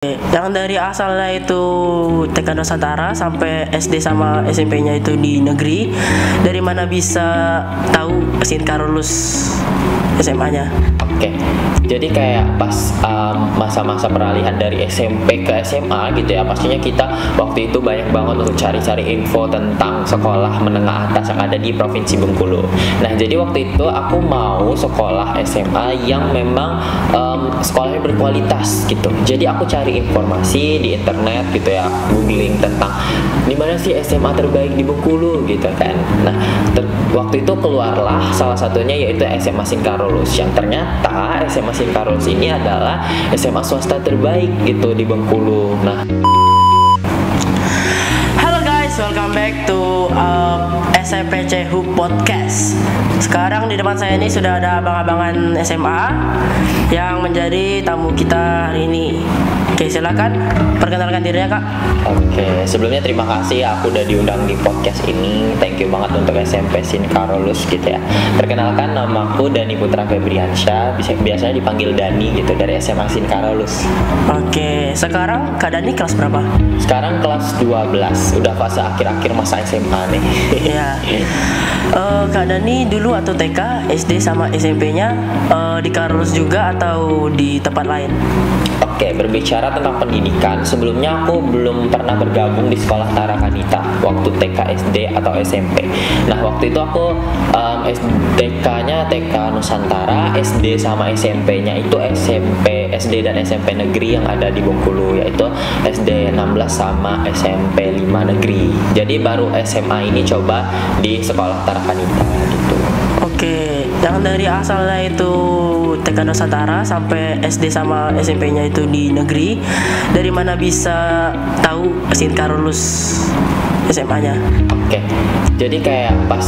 Yang dari asalnya itu TK Nusantara sampai SD sama SMP-nya itu di negeri, dari mana bisa tahu Sinka lulus SMA-nya? Oke, jadi kayak pas masa-masa peralihan dari SMP ke SMA gitu ya, pastinya kita waktu itu banyak banget untuk cari-cari info tentang sekolah menengah atas yang ada di Provinsi Bengkulu. Nah, jadi waktu itu aku mau sekolah SMA yang memang sekolahnya berkualitas gitu. Jadi aku cari informasi di internet gitu ya, googling tentang di mana sih SMA terbaik di Bengkulu gitu kan. Nah, waktu itu keluarlah salah satunya yaitu SMA Sinkarolus, yang ternyata SMA Sinkarolus ini adalah SMA swasta terbaik gitu di Bengkulu. Nah, Halo guys, welcome back to SMPC Hub Podcast. Sekarang di depan saya ini sudah ada abang-abangan SMA yang menjadi tamu kita hari ini. Oke, silakan perkenalkan dirinya, Kak. Oke, sebelumnya terima kasih aku udah diundang di podcast ini. Thank you banget untuk SMP Sinkarolus gitu ya. Perkenalkan, namaku Dani Putra Febriansyah, biasanya dipanggil Dani gitu, dari SMA Sinkarolus. Oke, sekarang Kak Dani kelas berapa? Sekarang kelas 12, udah fase akhir-akhir masa SMA nih. Ya. Kak Dani dulu atau TK, SD sama SMP-nya di Karolus juga atau di tempat lain? Oke, berbicara tentang pendidikan, sebelumnya aku belum pernah bergabung di sekolah Tara Kanita waktu TK, SD, atau SMP. Nah, waktu itu aku TK-nya TK Nusantara, SD sama SMP-nya itu SD dan SMP negeri yang ada di Bengkulu, yaitu SD 16 sama SMP 5 negeri. Jadi baru SMA ini coba di sekolah Tara Kanita gitu. Oke, yang dari asalnya itu TK Nusantara sampai SD sama SMP-nya itu di negeri, dari mana bisa tahu Sinka lulus SMA-nya? Oke, jadi kayak pas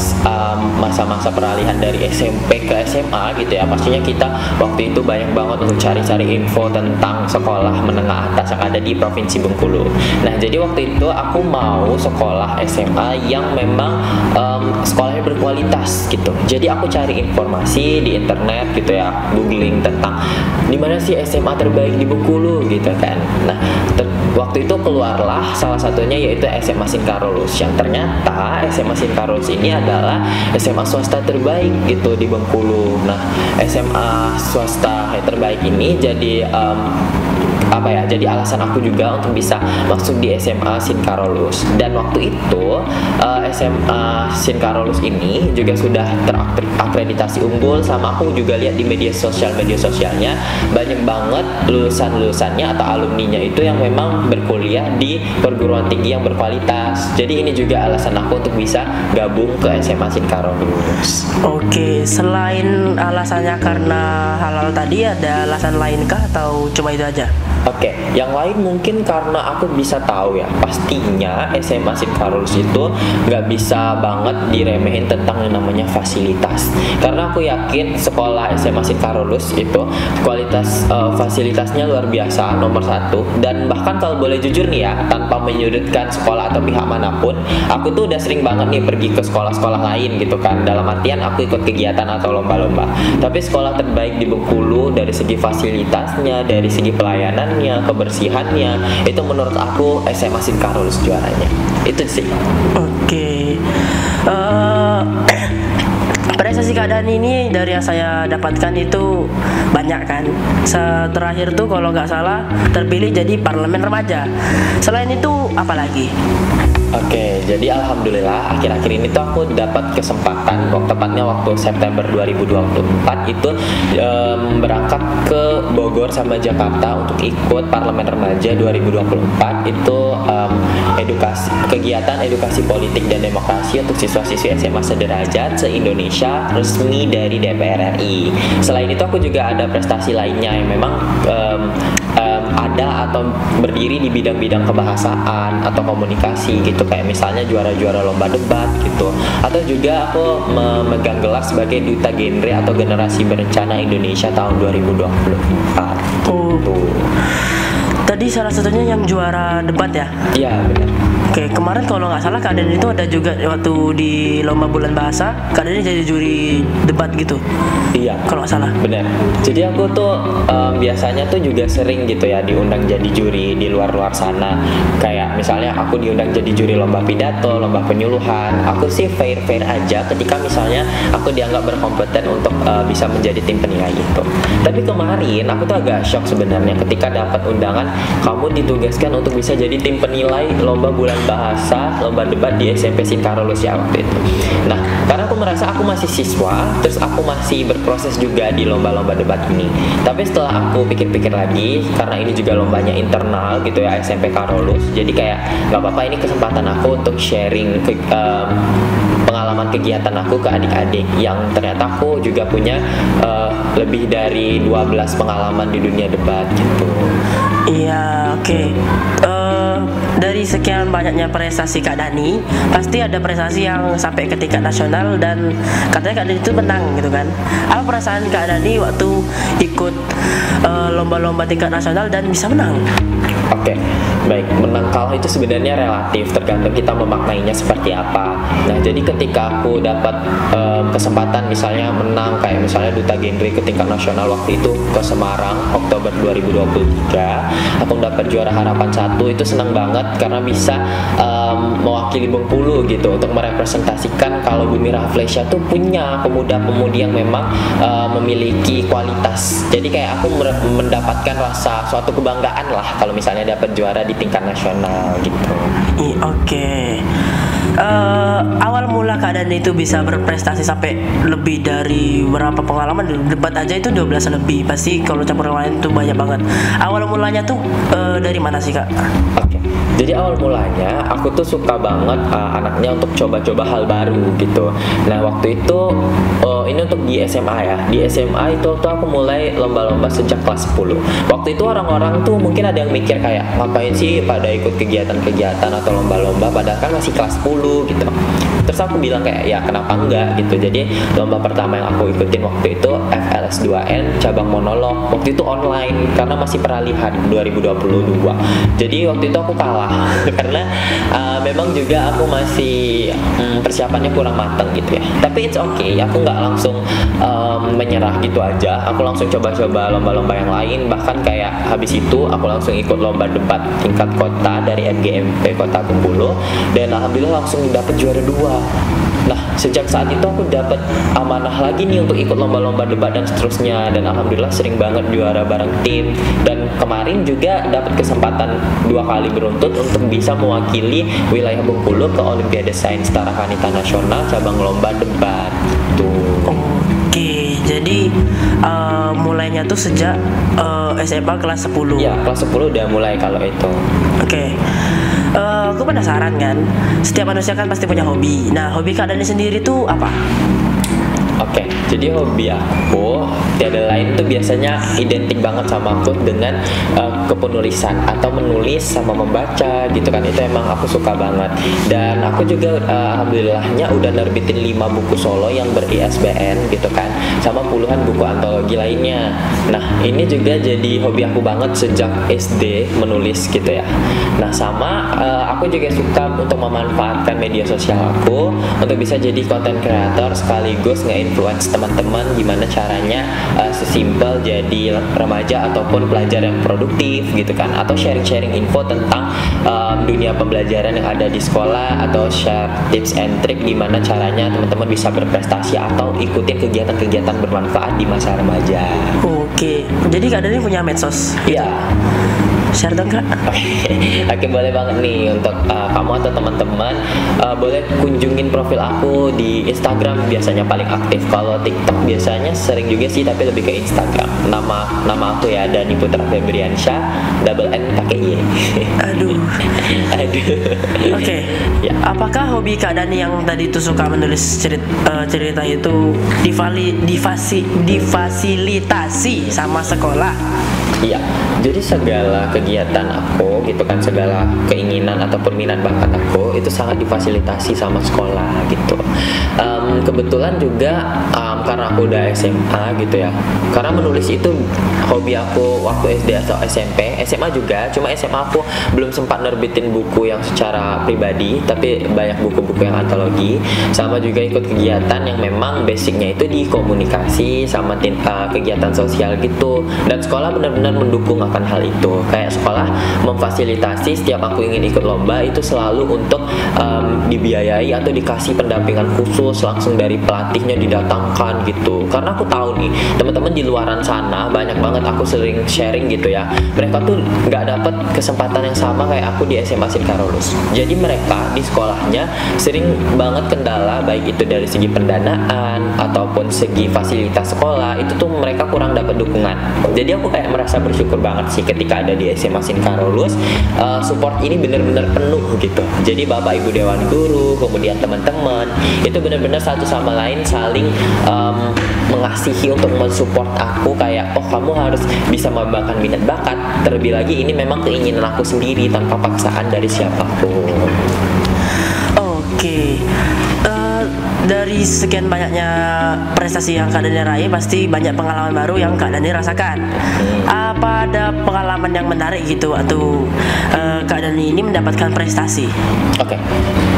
masa-masa peralihan dari SMP ke SMA gitu ya, pastinya kita waktu itu banyak banget untuk cari-cari info tentang sekolah menengah atas yang ada di Provinsi Bengkulu. Nah, jadi waktu itu aku mau sekolah SMA yang memang sekolahnya berkualitas gitu. Jadi aku cari informasi di internet gitu ya, googling tentang di mana sih SMA terbaik di Bengkulu gitu kan. Nah, waktu itu keluarlah salah satunya yaitu SMA Sinkarolus, yang ternyata SMA Sinkarolus ini adalah SMA swasta terbaik gitu di Bengkulu. Nah, SMA swasta terbaik ini jadi jadi alasan aku juga untuk bisa masuk di SMA Sinkarolus. Dan waktu itu SMA Sinkarolus ini juga sudah terakreditasi unggul, sama aku juga lihat di media sosialnya banyak banget lulusannya atau alumninya itu yang memang berkuliah di perguruan tinggi yang berkualitas. Jadi ini juga alasan aku untuk bisa gabung ke SMA Sinkarolus. Oke, selain alasannya karena halal tadi, ada alasan lainkah atau cuma itu aja? Oke, yang lain mungkin karena aku bisa tahu ya, pastinya SMA Sinkarolus itu nggak bisa banget diremehin tentang yang namanya fasilitas. Karena aku yakin sekolah SMA Sinkarolus itu kualitas fasilitasnya luar biasa, nomor satu. Dan bahkan kalau boleh jujur nih ya, tanpa menyudutkan sekolah atau pihak manapun, aku tuh udah sering banget nih pergi ke sekolah-sekolah lain gitu kan. Dalam artian aku ikut kegiatan atau lomba-lomba. Tapi sekolah terbaik di Bengkulu dari segi fasilitasnya, dari segi pelayanan, kebersihannya, itu menurut aku SMA Sinkarolus juaranya. Itu sih. Oke. Prestasi keadaan ini dari yang saya dapatkan itu banyak kan. Terakhir tuh kalau nggak salah terpilih jadi parlemen remaja. Selain itu apa lagi? Oke, jadi alhamdulillah akhir-akhir ini tuh aku dapat kesempatan, tepatnya waktu September 2024 itu berangkat ke Bogor sama Jakarta untuk ikut Parlemen Remaja 2024. Itu kegiatan edukasi politik dan demokrasi untuk siswa-siswi SMA sederajat se-Indonesia resmi dari DPR RI. Selain itu aku juga ada prestasi lainnya yang memang ada atau berdiri di bidang-bidang kebahasaan atau komunikasi gitu, kayak misalnya juara-juara lomba debat gitu, atau juga aku memegang gelar sebagai duta genre atau generasi berencana Indonesia tahun 2024 gitu. Tadi salah satunya yang juara debat ya? Iya, benar. Oke, kemarin kalau nggak salah Kak Dani itu ada juga waktu di lomba bulan bahasa, Kak Dani jadi juri debat gitu. Iya, Kalau nggak salah. benar. Jadi aku tuh biasanya tuh juga sering gitu ya diundang jadi juri di luar-luar sana. Kayak misalnya aku diundang jadi juri lomba pidato, lomba penyuluhan. Aku sih fair-fair aja ketika misalnya aku dianggap berkompeten untuk bisa menjadi tim penilai itu. Tapi kemarin aku tuh agak shock sebenarnya ketika dapat undangan kamu ditugaskan untuk bisa jadi tim penilai lomba bulan bahasa, lomba debat di SMP Sinkarolus ya waktu itu. Nah, karena aku merasa aku masih siswa, terus aku masih berproses juga di lomba-lomba debat ini. Tapi setelah aku pikir-pikir lagi, karena ini juga lombanya internal gitu ya SMP Karolus, jadi kayak nggak apa-apa, ini kesempatan aku untuk sharing pengalaman kegiatan aku ke adik-adik yang ternyata aku juga punya lebih dari 12 pengalaman di dunia debat gitu. Iya, oke. Dari sekian banyaknya prestasi Kak Dani, pasti ada prestasi yang sampai ke tingkat nasional dan katanya Kak Dani itu menang gitu kan. Apa perasaan Kak Dani waktu ikut lomba-lomba tingkat nasional dan bisa menang? Oke, baik. Menang kalah itu sebenarnya relatif, tergantung kita memaknainya seperti apa. Nah, jadi ketika aku dapat kesempatan misalnya menang, kayak misalnya Duta Genre ke tingkat nasional waktu itu ke Semarang, Oktober 2023, aku dapat juara harapan 1, itu senang banget karena bisa mewakili Bengkulu gitu, untuk merepresentasikan kalau Bumi Rafflesia tuh punya pemuda-pemudi yang memang memiliki kualitas. Jadi kayak aku mendapatkan rasa suatu kebanggaan lah kalau misalnya dapat juara di tingkat nasional gitu. Oke. Awal mula Kak Dani itu bisa berprestasi sampai lebih dari berapa pengalaman di debat aja itu 12 lebih. Pasti kalau campur yang lain tuh banyak banget. Awal mulanya tuh dari mana sih Kak? Oke. Jadi awal mulanya aku tuh suka banget anaknya untuk coba-coba hal baru gitu. Nah, waktu itu ini untuk di SMA ya. Di SMA itu waktu aku mulai lomba-lomba sejak kelas 10. Waktu itu orang-orang tuh mungkin ada yang mikir kayak ngapain sih pada ikut kegiatan-kegiatan atau lomba-lomba padahal kan masih kelas 10 gitu. Terus aku bilang kayak ya kenapa enggak gitu. Jadi lomba pertama yang aku ikutin waktu itu FLS2N cabang monolog. Waktu itu online karena masih peralihan 2022. Jadi waktu itu aku kalah karena memang juga aku masih persiapannya kurang matang gitu ya. Tapi it's okay, aku nggak langsung menyerah gitu aja. Aku langsung coba-coba lomba-lomba yang lain. Bahkan kayak habis itu aku langsung ikut lomba debat tingkat kota dari MGMP Kota Bengkulu dan alhamdulillah langsung dapet juara 2. Nah, sejak saat itu aku dapat amanah lagi nih untuk ikut lomba-lomba debat dan seterusnya, dan alhamdulillah sering banget juara bareng tim. Dan kemarin juga dapat kesempatan 2 kali beruntun untuk bisa mewakili wilayah Bengkulu ke Olimpiade Sains Tarakanita Nasional cabang lomba debat tuh. Oke, jadi mulainya tuh sejak SMA kelas 10. Ya, kelas 10 udah mulai kalau itu. Oke. Aku penasaran kan, setiap manusia kan pasti punya hobi. Nah, hobi Kak Dani sendiri tuh apa? Oke, jadi hobi aku tiada lain tuh biasanya identik banget sama aku dengan kepenulisan atau menulis sama membaca gitu kan. Itu emang aku suka banget. Dan aku juga alhamdulillahnya udah nerbitin 5 buku solo yang ber-ISBN gitu kan, sama puluhan buku antologi lainnya. Nah, ini juga jadi hobi aku banget sejak SD menulis gitu ya. Nah, sama aku juga suka untuk memanfaatkan media sosial aku untuk bisa jadi content creator sekaligus nge-influence teman-teman gimana caranya sesimpel jadi remaja ataupun pelajar yang produktif gitu kan, atau sharing-sharing info tentang dunia pembelajaran yang ada di sekolah, atau share tips and trick gimana caranya teman-teman bisa berprestasi atau ikutin kegiatan-kegiatan bermanfaat di masa remaja. Oke, jadi Kak Dani punya medsos? Iya. Share dong Kak. Oke, boleh banget nih untuk kamu atau teman-teman boleh kunjungin profil aku di Instagram, biasanya paling aktif. Kalau TikTok biasanya sering juga sih, tapi lebih ke Instagram. Nama aku ya Dani Putra Febriansyah, double N pakai Y. Aduh. Oke. Ya. Apakah hobi Kak Dani yang tadi itu suka menulis cerita itu difasilitasi sama sekolah? Iya, jadi segala kegiatan aku aku gitu kan, segala keinginan ataupun minat bakat aku itu sangat difasilitasi sama sekolah gitu. Kebetulan juga karena aku udah SMA gitu ya, karena menulis itu hobi aku waktu SD atau SMP, SMA juga, cuma SMA aku belum sempat nerbitin buku yang secara pribadi, tapi banyak buku-buku yang antologi, sama juga ikut kegiatan yang memang basicnya itu di komunikasi sama kegiatan sosial gitu, dan sekolah benar-benar mendukung akan hal itu. Kayak sekolah memfasilitasi setiap aku ingin ikut lomba itu selalu untuk dibiayai atau dikasih pendampingan khusus langsung dari pelatihnya didatangkan gitu. Karena aku tahu nih teman-teman di luaran sana banyak banget, aku sering sharing gitu ya, mereka tuh nggak dapat kesempatan yang sama kayak aku di SMA Sin Carolus. Jadi mereka di sekolahnya sering banget kendala, baik itu dari segi pendanaan ataupun segi fasilitas sekolah, itu tuh mereka kurang dapat dukungan. Jadi aku kayak merasa bersyukur banget sih ketika ada di SMA Sin Carolus, support ini benar-benar penuh gitu. Jadi bapak ibu dewan guru, kemudian teman-teman itu benar-benar satu sama lain saling mengasihi untuk mensupport aku, kayak oh kamu harus bisa mengembangkan minat bakat. Terlebih lagi ini memang keinginan aku sendiri tanpa paksaan dari siapapun. Oke. Dari sekian banyaknya prestasi yang Kak Dani raih, pasti banyak pengalaman baru yang Kak Dani rasakan. Apa ada pengalaman yang menarik gitu atau Kak Dani ini mendapatkan prestasi? Oke.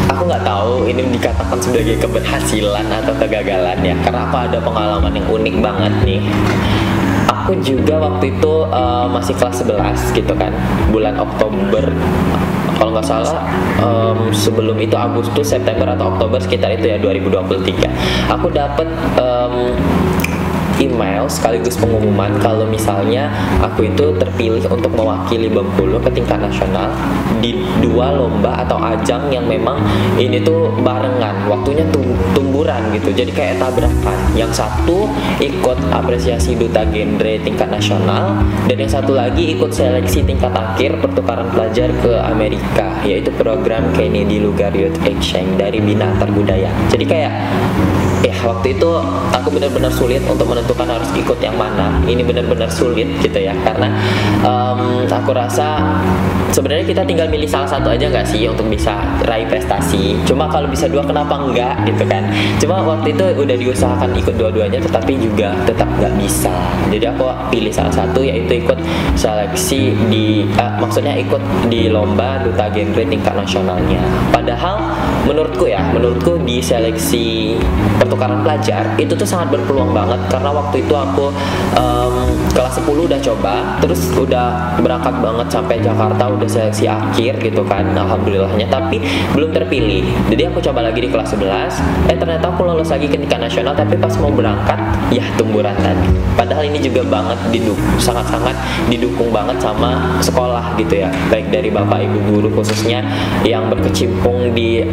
Aku nggak tahu ini dikatakan sebagai keberhasilan atau kegagalan ya, karena aku ada pengalaman yang unik banget nih. Aku juga waktu itu masih kelas 11 gitu kan, bulan Oktober kalau nggak salah, sebelum itu Agustus, September atau Oktober sekitar itu ya 2023, aku dapat email sekaligus pengumuman kalau misalnya aku itu terpilih untuk mewakili Bengkulu ke tingkat nasional di 2 lomba atau ajang yang memang ini tuh barengan, waktunya tumburan gitu, jadi kayak tabrakan. Yang satu ikut apresiasi duta genre tingkat nasional, dan yang satu lagi ikut seleksi tingkat akhir pertukaran pelajar ke Amerika, yaitu program Kennedy Lugar Youth Exchange dari Bina Antar Budaya. Jadi kayak waktu itu aku benar-benar sulit untuk menentukan harus ikut yang mana. Ini benar-benar sulit gitu ya, karena aku rasa sebenarnya kita tinggal milih salah satu aja nggak sih untuk bisa raih prestasi. Cuma kalau bisa 2 kenapa enggak gitu kan. Cuma waktu itu udah diusahakan ikut dua-duanya, tetapi juga tetap nggak bisa. Jadi aku pilih salah satu, yaitu ikut seleksi di maksudnya ikut di lomba duta genre tingkat nasionalnya. Padahal menurutku di seleksi pertukaran pelajar itu tuh sangat berpeluang banget, karena waktu itu aku kelas 10 udah coba, terus udah berangkat banget sampai Jakarta, udah seleksi akhir gitu kan, alhamdulillahnya, tapi belum terpilih. Jadi aku coba lagi di kelas 11, ternyata aku lolos lagi ke tingkat nasional, tapi pas mau berangkat ya tumburan tadi. Padahal ini juga banget sangat-sangat didukung banget sama sekolah gitu ya, baik dari bapak ibu guru khususnya yang berkecimpung di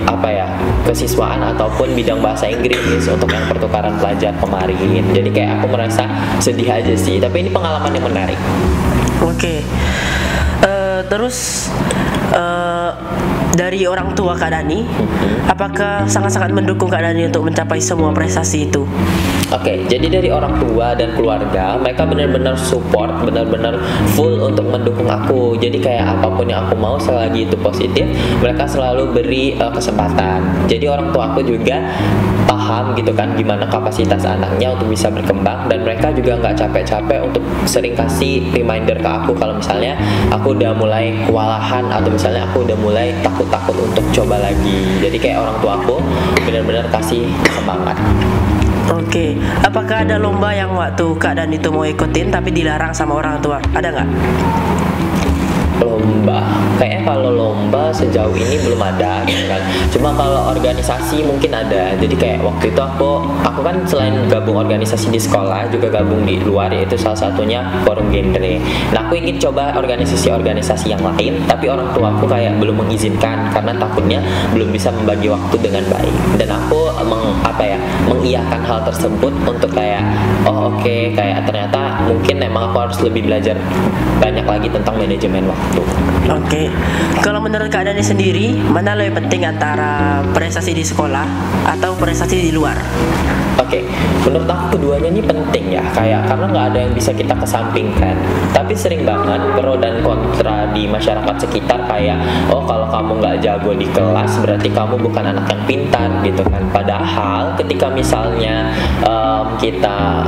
kesiswaan ataupun bidang bahasa Inggris untuk yang pertukaran pelajar kemarin. Jadi kayak aku merasa sedih aja sih, tapi ini pengalaman yang menarik. Oke. Terus dari orang tua Kak Dani, apakah sangat-sangat mendukung Kak Dani untuk mencapai semua prestasi itu? Oke, jadi dari orang tua dan keluarga, mereka benar-benar support, benar-benar full untuk mendukung aku. Jadi kayak apapun yang aku mau selagi itu positif, mereka selalu beri kesempatan. Jadi orang tua aku juga paham gitu kan gimana kapasitas anaknya untuk bisa berkembang, dan mereka juga nggak capek-capek untuk sering kasih reminder ke aku kalau misalnya aku udah mulai kewalahan atau misalnya aku udah mulai takut-takut untuk coba lagi. Jadi kayak orang tua aku benar-benar kasih semangat. Oke, apakah ada lomba yang waktu Kak Dani itu mau ikutin tapi dilarang sama orang tua? Ada nggak? Lomba, kayaknya kalau lomba sejauh ini belum ada gitu kan. Cuma kalau organisasi mungkin ada. Jadi kayak waktu itu aku kan selain gabung organisasi di sekolah juga gabung di luar, yaitu salah satunya forum genre. Nah aku ingin coba organisasi-organisasi yang lain, tapi orang tua aku kayak belum mengizinkan karena takutnya belum bisa membagi waktu dengan baik. Dan aku mengiyakan hal tersebut untuk kayak kayak ternyata mungkin memang aku harus lebih belajar banyak lagi tentang manajemen waktu. Oke. Kalau menurut Kak Dani sendiri, mana lebih penting antara prestasi di sekolah atau prestasi di luar? Oke, menurut aku keduanya ini penting ya, kayak karena nggak ada yang bisa kita kesampingkan. Tapi sering banget pro dan kontra di masyarakat sekitar kayak, oh kalau kamu nggak jago di kelas berarti kamu bukan anak yang pintar gitu kan. Padahal ketika misalnya kita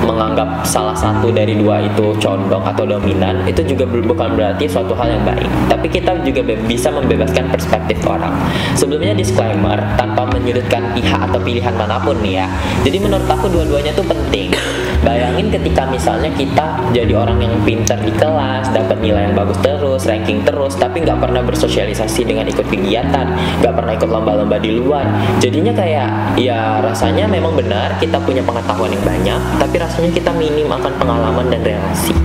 menganggap salah satu dari dua itu condong atau dominan, itu juga bukan berarti suatu hal yang baik. Tapi kita juga bisa membebaskan perspektif orang. Sebelumnya disclaimer, tanpa menyudutkan pihak atau pilihan manapun nih ya. Jadi menurut aku dua-duanya tuh penting. Bayangin ketika misalnya kita jadi orang yang pintar di kelas, dapat nilai yang bagus terus, ranking terus, tapi nggak pernah bersosialisasi dengan ikut kegiatan, nggak pernah ikut lomba-lomba di luar. Jadinya kayak, ya rasanya memang benar kita punya pengetahuan yang banyak, tapi rasanya kita minim akan pengalaman dan relasi.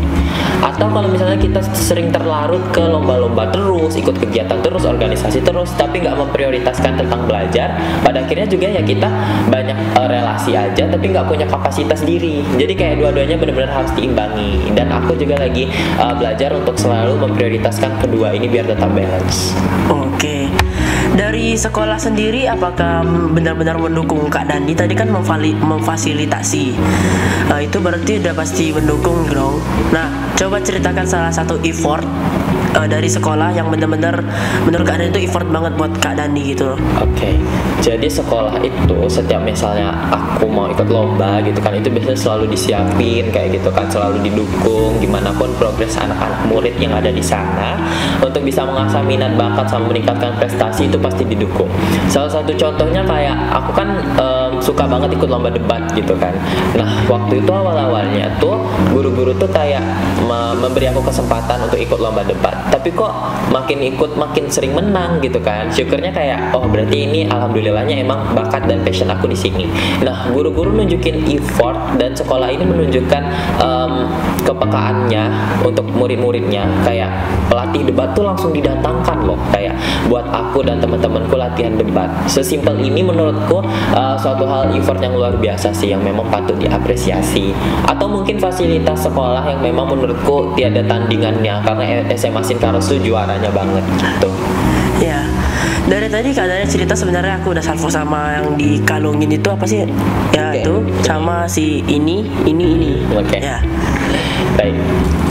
Atau kalau misalnya kita sering terlarut ke lomba-lomba terus, ikut kegiatan terus, organisasi terus, tapi nggak memprioritaskan tentang belajar, pada akhirnya juga ya kita banyak relasi aja, tapi nggak punya kapasitas diri. Jadi kayak dua-duanya benar-benar harus diimbangi. Dan aku juga lagi belajar untuk selalu memprioritaskan kedua ini biar tetap balance. Oke. Dari sekolah sendiri apakah benar-benar mendukung Kak Dandi? Tadi kan memfasilitasi. Itu berarti udah pasti mendukung dong. Nah, coba ceritakan salah satu effort dari sekolah yang benar-benar menurut Kak Dandi itu effort banget buat Kak Dandi gitu. Oke. Jadi sekolah itu setiap misalnya aku mau ikut lomba gitu kan, itu biasanya selalu disiapin kayak gitu kan, selalu didukung gimana pun progres anak-anak murid yang ada di sana untuk bisa mengasah minat bakat sama meningkatkan prestasi itu pasti didukung. Salah satu contohnya kayak aku kan suka banget ikut lomba debat gitu kan. Nah waktu itu awal-awalnya tuh guru-guru tuh kayak memberi aku kesempatan untuk ikut lomba debat, tapi kok makin ikut makin sering menang gitu kan. Syukurnya kayak, oh berarti ini alhamdulillahnya emang bakat dan passion aku di sini. Nah guru-guru nunjukin effort dan sekolah ini menunjukkan kepekaannya untuk murid-muridnya. Kayak pelatih debat tuh langsung didatangkan loh, kayak buat aku dan teman-temanku latihan debat. Sesimpel ini menurutku suatu hal effort yang luar biasa sih, yang memang patut diapresiasi. Atau mungkin fasilitas sekolah yang memang menurutku tiada tandingannya, karena SMA Sinkaros tuh juaranya banget gitu. Ya, dari tadi Kak Dani cerita sebenarnya aku udah salvo sama yang dikalungin itu apa sih? Ya Okay. itu sama si ini. Oke. Ya, Baik.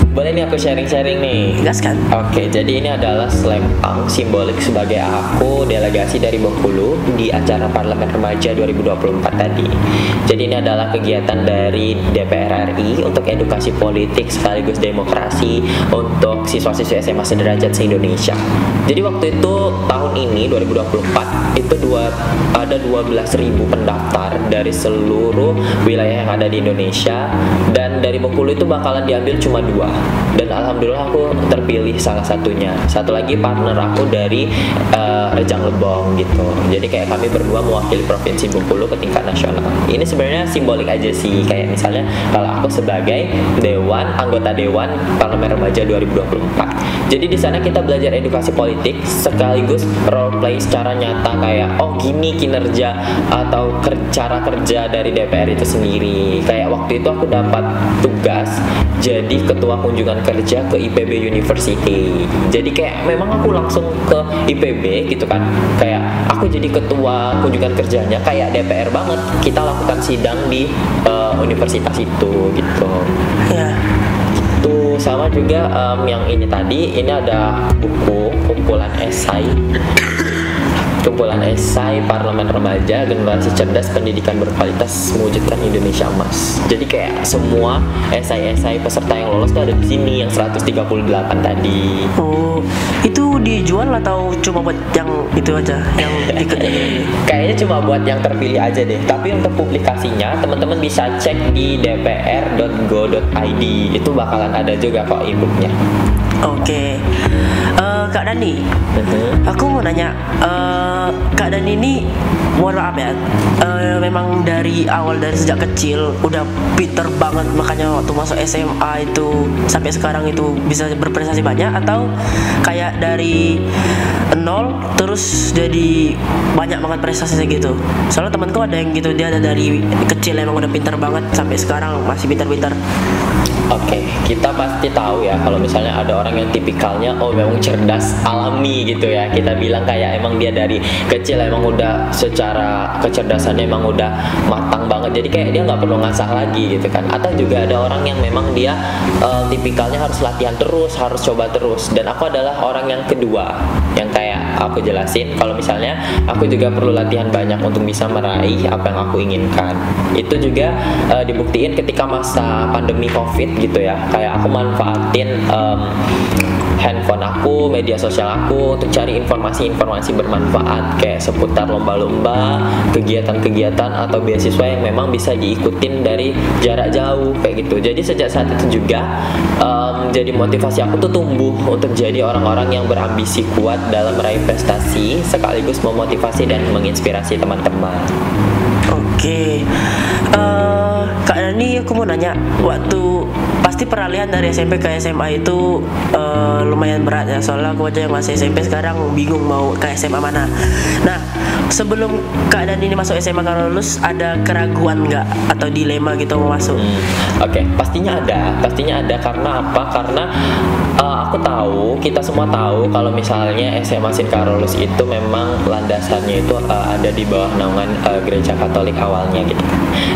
Boleh nih aku sharing-sharing nih. gas kan? Oke, jadi ini adalah slam punk simbolik sebagai aku delegasi dari Bengkulu di acara Parlemen Remaja 2024 tadi. Jadi ini adalah kegiatan dari DPR RI untuk edukasi politik sekaligus demokrasi untuk siswa-siswi SMA sederajat se-Indonesia. Jadi waktu itu tahun ini 2024 itu ada 12.000 pendaftar dari seluruh wilayah yang ada di Indonesia, dan dari Bengkulu itu bakalan diambil cuma 2. Dan alhamdulillah aku terpilih salah satunya. Satu lagi partner aku dari Rejang Lebong gitu. Jadi kayak kami berdua mewakili Provinsi Bengkulu ke tingkat nasional. Ini sebenarnya simbolik aja sih. Kayak misalnya kalau aku sebagai anggota Dewan Parlemen Remaja 2024. Jadi di sana kita belajar edukasi politik sekaligus role play secara nyata, kayak oh gini kinerja atau cara kerja dari DPR itu sendiri. Kayak waktu itu aku dapat tugas jadi ketua kunjungan kerja ke IPB University. Jadi kayak memang aku langsung ke IPB gitu kan. Kayak aku jadi ketua kunjungan kerjanya kayak DPR banget. Kita lakukan sidang di universitas itu gitu. Ya. Tuh sama juga yang ini tadi, ini ada buku kumpulan esai Parlemen Remaja Generasi Cerdas Pendidikan Berkualitas Mewujudkan Indonesia Emas. Jadi kayak semua esai-esai peserta yang lolos tuh ada di sini, yang 138 tadi. Oh, itu dijual atau cuma buat yang itu aja, yang ikut? Kayaknya cuma buat yang terpilih aja deh. Tapi untuk publikasinya teman-teman bisa cek di dpr.go.id. Itu bakalan ada juga kok e-booknya. Oke. Kak Dani, aku mau nanya, Kak Dani ini mohon maaf ya, memang dari awal, dari sejak kecil udah pinter banget, makanya waktu masuk SMA itu sampai sekarang itu bisa berprestasi banyak, atau kayak dari nol terus jadi banyak banget prestasinya gitu. Soalnya temanku ada yang gitu, dia ada dari kecil emang udah pintar banget sampai sekarang masih pintar-pintar. Oke, kita pasti tahu ya kalau misalnya ada orang yang tipikalnya memang cerdas alami gitu ya. Kita bilang kayak emang dia dari kecil emang udah secara kecerdasannya emang udah matang banget. Jadi kayak dia nggak perlu ngasah lagi gitu kan. Atau juga ada orang yang memang dia tipikalnya harus latihan terus, harus coba terus. Dan aku adalah orang yang kedua yang kayak aku jelasin kalau misalnya aku juga perlu latihan banyak untuk bisa meraih apa yang aku inginkan. Itu juga dibuktiin ketika masa pandemi COVID gitu ya, kayak aku manfaatin handphone aku, media sosial aku untuk cari informasi-informasi bermanfaat kayak seputar lomba-lomba, kegiatan-kegiatan atau beasiswa yang memang bisa diikutin dari jarak jauh kayak gitu. Jadi sejak saat itu juga jadi motivasi aku tuh tumbuh untuk jadi orang-orang yang berambisi kuat dalam meraih prestasi sekaligus memotivasi dan menginspirasi teman-teman. Oke, Kak Dani, aku mau nanya, waktu pasti peralihan dari SMP ke SMA itu lumayan berat ya, soalnya aku aja yang masih SMP sekarang bingung mau ke SMA mana. Nah, sebelum Kak Dani ini masuk SMA kalau lulus, ada keraguan nggak atau dilema gitu mau masuk? Oke, pastinya ada karena apa? Karena aku tahu, kita semua tahu kalau misalnya SMA Sinkarolus itu memang landasannya itu ada di bawah naungan gereja Katolik awalnya gitu.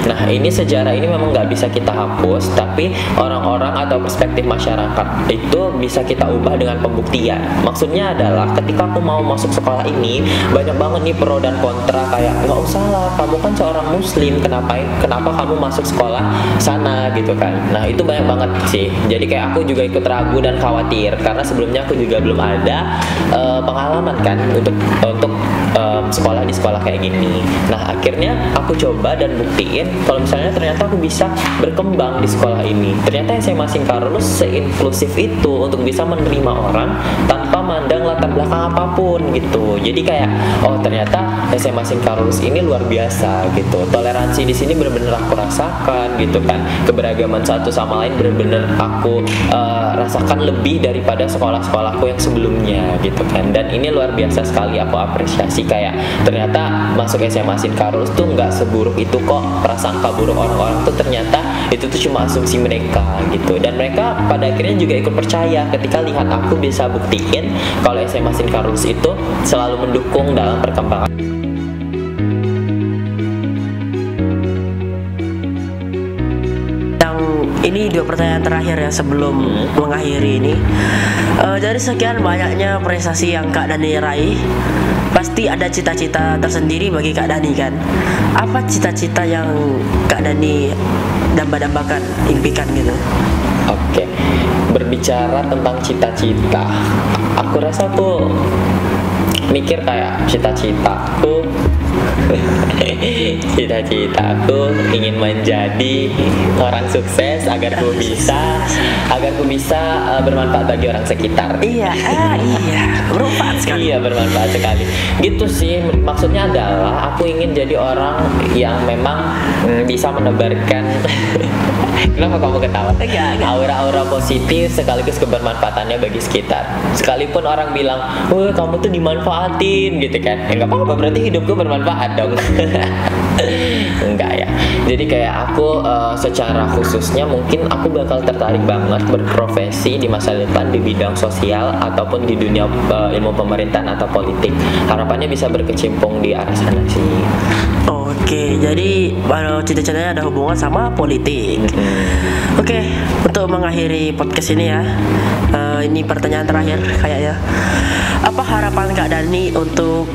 Nah, ini sejarah ini memang nggak bisa kita hapus, tapi orang-orang atau perspektif masyarakat itu bisa kita ubah dengan pembuktian. Maksudnya adalah ketika aku mau masuk sekolah ini, banyak banget nih pro dan kontra, kayak nggak usah lah, kamu kan seorang muslim, kenapa kamu masuk sekolah sana gitu kan. Nah, itu banyak banget sih. Jadi kayak aku juga ikut ragu dan khawatir karena sebelumnya aku juga belum ada pengalaman kan untuk sekolah di sekolah kayak gini. Nah, akhirnya aku coba dan buktiin kalau misalnya ternyata aku bisa berkembang di sekolah ini. Ternyata SMA Sinkarolus seinklusif itu untuk bisa menerima orang tanpa mandang latar belakang apapun gitu. Jadi kayak ternyata SMA Sinkarolus ini luar biasa gitu. Toleransi di sini benar-benar aku rasakan gitu kan. Keberagaman satu sama lain benar-benar aku rasakan lebih daripada sekolah-sekolahku yang sebelumnya gitu kan. Dan ini luar biasa sekali aku apresiasi, kayak ternyata masuk SMA Sinkarolus tuh nggak seburuk itu kok. Prasangka buruk orang-orang tuh ternyata itu tuh cuma asumsi mereka gitu. Dan mereka pada akhirnya juga ikut percaya ketika lihat aku bisa buktiin kalau SMA Sinkarolus itu selalu mendukung dalam perkembangan. Ini 2 pertanyaan terakhir ya sebelum mengakhiri ini. Dari sekian banyaknya prestasi yang Kak Dani raih, pasti ada cita-cita tersendiri bagi Kak Dani kan? Apa cita-cita yang Kak Dani damba-dambakan, impikan gitu? Oke, berbicara tentang cita-cita, aku rasa aku mikir kayak cita-citaku ingin menjadi orang sukses agar ku bisa bermanfaat bagi orang sekitar. Iya, bermanfaat sekali. Iya, bermanfaat sekali. Gitu sih, maksudnya adalah aku ingin jadi orang yang memang bisa menebarkan kenapa kamu ketawa? Aura-aura positif sekaligus kebermanfaatannya bagi sekitar. Sekalipun orang bilang, kamu tuh dimanfaatin gitu kan. Ya nggak apa-apa, berarti hidupku bermanfaat dong. Enggak ya. Jadi kayak aku secara khususnya mungkin aku bakal tertarik banget berprofesi di masa depan di bidang sosial ataupun di dunia ilmu pemerintahan atau politik. Harapannya bisa berkecimpung di arah sana sih. Oke, jadi cita-citanya ada hubungan sama politik. Oke, untuk mengakhiri podcast ini ya, ini pertanyaan terakhir kayaknya. Apa harapan Kak Dani untuk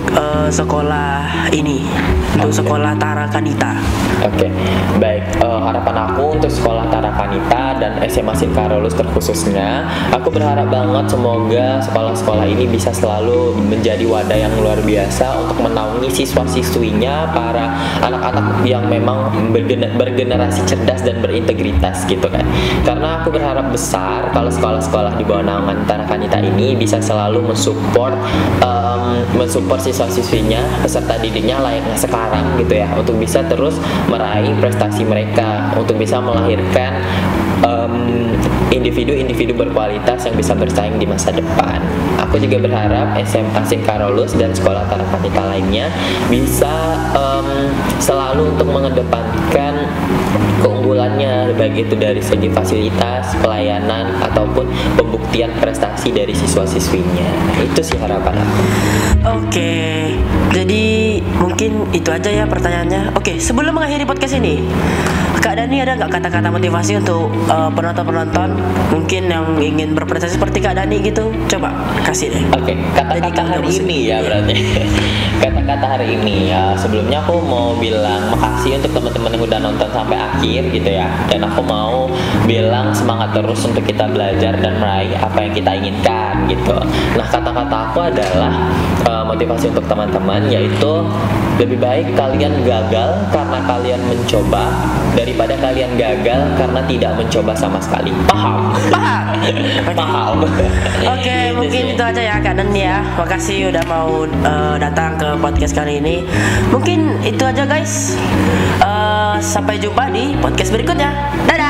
sekolah ini, untuk sekolah Tarakanita? Oke, baik. Harapan aku untuk sekolah Tarakanita dan SMA Sinkarolus terkhususnya, aku berharap banget semoga sekolah-sekolah ini bisa selalu menjadi wadah yang luar biasa untuk menaungi siswa-siswinya, para anak-anak yang memang bergenerasi cerdas dan berintegritas gitu kan. Karena aku berharap besar kalau sekolah-sekolah di bawah naungan Tarakanita ini bisa selalu mensupport siswa-siswinya, peserta didiknya layaknya sekarang gitu ya, untuk bisa terus meraih prestasi mereka, untuk bisa melahirkan individu-individu berkualitas yang bisa bersaing di masa depan. Aku juga berharap SMA Singkarolus dan sekolah Tarakanita lainnya bisa selalu untuk mengedepankan keunggulannya, baik itu dari segi fasilitas, pelayanan, ataupun pembuktian prestasi dari siswa-siswinya. Itu sih harapan aku. Oke, jadi mungkin itu aja ya pertanyaannya. Oke, sebelum mengakhiri podcast ini, Kak Dani ada nggak kata-kata motivasi untuk penonton-penonton mungkin yang ingin berprestasi seperti Kak Dani gitu? Coba kasih deh. Oke, kata-kata hari ini ya berarti. Kata-kata hari ini ya, sebelumnya aku mau bilang makasih untuk teman-teman yang udah nonton sampai akhir gitu ya. Dan aku mau bilang semangat terus untuk kita belajar dan meraih apa yang kita inginkan gitu. Nah, kata-kata aku adalah motivasi untuk teman-teman, yaitu lebih baik kalian gagal karena kalian mencoba daripada kalian gagal karena tidak mencoba sama sekali. Paham? Paham. Oke, mungkin itu aja ya Kak Dani ya. Makasih udah mau datang ke podcast kali ini. Mungkin itu aja guys. Sampai jumpa di podcast berikutnya. Dadah.